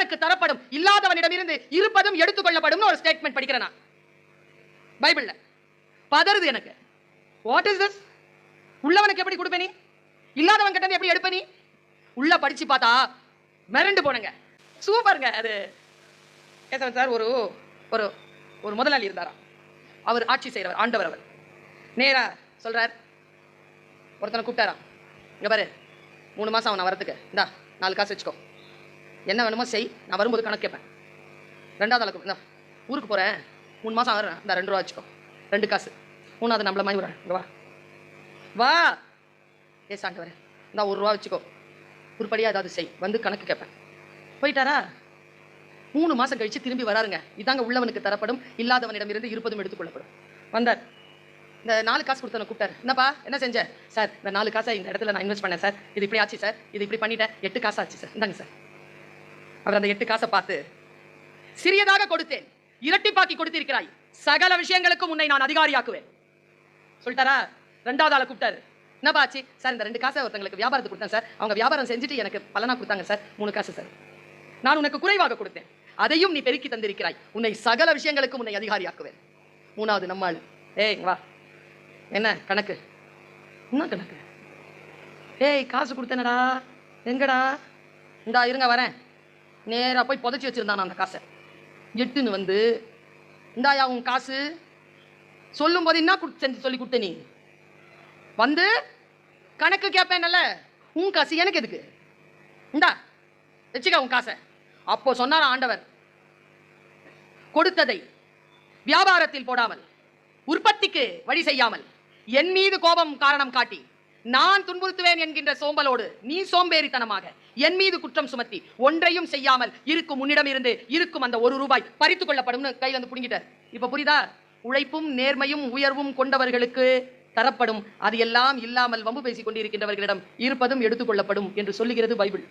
உள்ளவனுக்கு தரப்படும், இல்லாதவனிடமிருந்து இருப்பதும் எடுத்துக் கொள்ளப்படும் ஒரு ஸ்டேட்மெண்ட் படிக்கிறேன் பைபிள்ல. பதறுது எனக்கு. What is this? உள்ளவனுக்கு எப்படி கொடுப்ப நீ, இல்லாதவன் கிட்ட எப்படி எடுப்ப நீ? உள்ள படிச்சு பார்த்தா மிரண்டு போனங்க. சூப்பருங்க. அது கேசவன் சார் ஒரு ஒரு ஒரு முதலாளி இருந்தாரா, அவர் ஆட்சி செய்கிறவர், ஆண்டவர். அவர் நேரா சொல்றார், ஒருத்தனை கூப்பிட்டாராம், இங்க பாரு 3 மாசம் அவன் வரத்துக்கு, இந்தா 4 காசு வச்சுக்கோ, என்ன வேணுமோ செய், நான் வரும்போது கணக்கு கேட்பேன். 2வது ஆளுக்கு, இந்தா ஊருக்கு போறேன் 3 மாசம் ஆகிறேன், இந்த 2 ரூபா வச்சுக்கோ, 2 காசு. 3வது நம்மள மாதிரி வரேன், இங்க வா வா, ஏ ஆண்டவரே இந்தா 1 ரூபா வச்சுக்கோ, உருப்படியா ஏதாவது செய், வந்து கணக்கு கேட்பேன். போயிட்டாரா? 3 மாசம் கழிச்சு திரும்பி வராருங்க. இதாங்க உள்ளவனுக்கு தரப்படும், இல்லாதவனிடமிருந்து இருப்பதும் எடுத்துக்கொள்ளப்படும். வந்தார், இந்த 4 காசு கொடுத்தவனை கூப்பிட்டாரு. என்னப்பா என்ன செஞ்ச? சார் இந்த 4 காசை இந்த இடத்துல நான் இன்வெஸ்ட் பண்ணேன் சார், இது இப்படி ஆச்சு சார், இது இப்படி பண்ணிட்டேன், 8 காசு ஆச்சு சார், இந்தாங்க சார். அவர் அந்த 8 காசை பார்த்து, சிறியதாக கொடுத்தேன், இரட்டிப்பாக்கி கொடுத்திருக்கிறாய், சகல விஷயங்களுக்கும் உன்னை நான் அதிகாரியாக்குவேன் சொல்லிட்டாரா? 2வது ஆளை கூப்பிட்டாரு. என்னப்பா ஆச்சு? சார் இந்த 2 காசை ஒருத்தங்களுக்கு வியாபாரத்துக்கு கொடுத்தேன் சார், அவங்க வியாபாரம் செஞ்சுட்டு எனக்கு பலனா கொடுத்தாங்க சார், 3 காசு சார். நான் உனக்கு குறைவாக கொடுத்தேன், அதையும் நீ பெருக்கி தந்திருக்கிறாய், உன்னை சகல விஷயங்களுக்கும் உன்னை அதிகாரியாக்குவேன். 3வது நம்ம ஆளு, ஏய் வா, என்ன கணக்கு? என்ன கணக்கு? ஏய் காசு கொடுத்தேனடா, எங்கடா? இந்தா இருங்க வரேன். நேராக போய் புதைச்சி வச்சிருந்தான் அந்த காசை. எட்டுன்னு வந்து, இந்தாயா உன் காசு, சொல்லும் போது என்ன செஞ்சு சொல்லி கொடுத்த நீ? வந்து கணக்கு கேட்பேன்ல, உன் காசு எனக்கு எதுக்கு? இந்தா வச்சுக்க உன் காசை. அப்போ சொன்னார் ஆண்டவர், கொடுத்ததை வியாபாரத்தில் போடாமல், உற்பத்திக்கு வழி செய்யாமல், என் மீது கோபம் காரணம் காட்டி நான் துன்புறுத்துவேன் என்கின்ற சோம்பலோடு நீ சோம்பேறித்தனமாக என் மீது குற்றம் சுமத்தி ஒன்றையும் செய்யாமல் இருக்கும் உன்னிடம் இருந்து இருக்கும் அந்த 1 ரூபாய் பறித்துக் கொள்ளப்படும் கையில இருந்து புடுங்கிட்ட. இப்ப புரியுதா? உழைப்பும் நேர்மையும் உயர்வும் கொண்டவர்களுக்கு தரப்படும், அது எல்லாம் இல்லாமல் வம்பு பேசிக் கொண்டிருக்கின்றவர்களிடம் இருப்பதும் எடுத்துக் கொள்ளப்படும் என்று சொல்லுகிறது பைபிள்.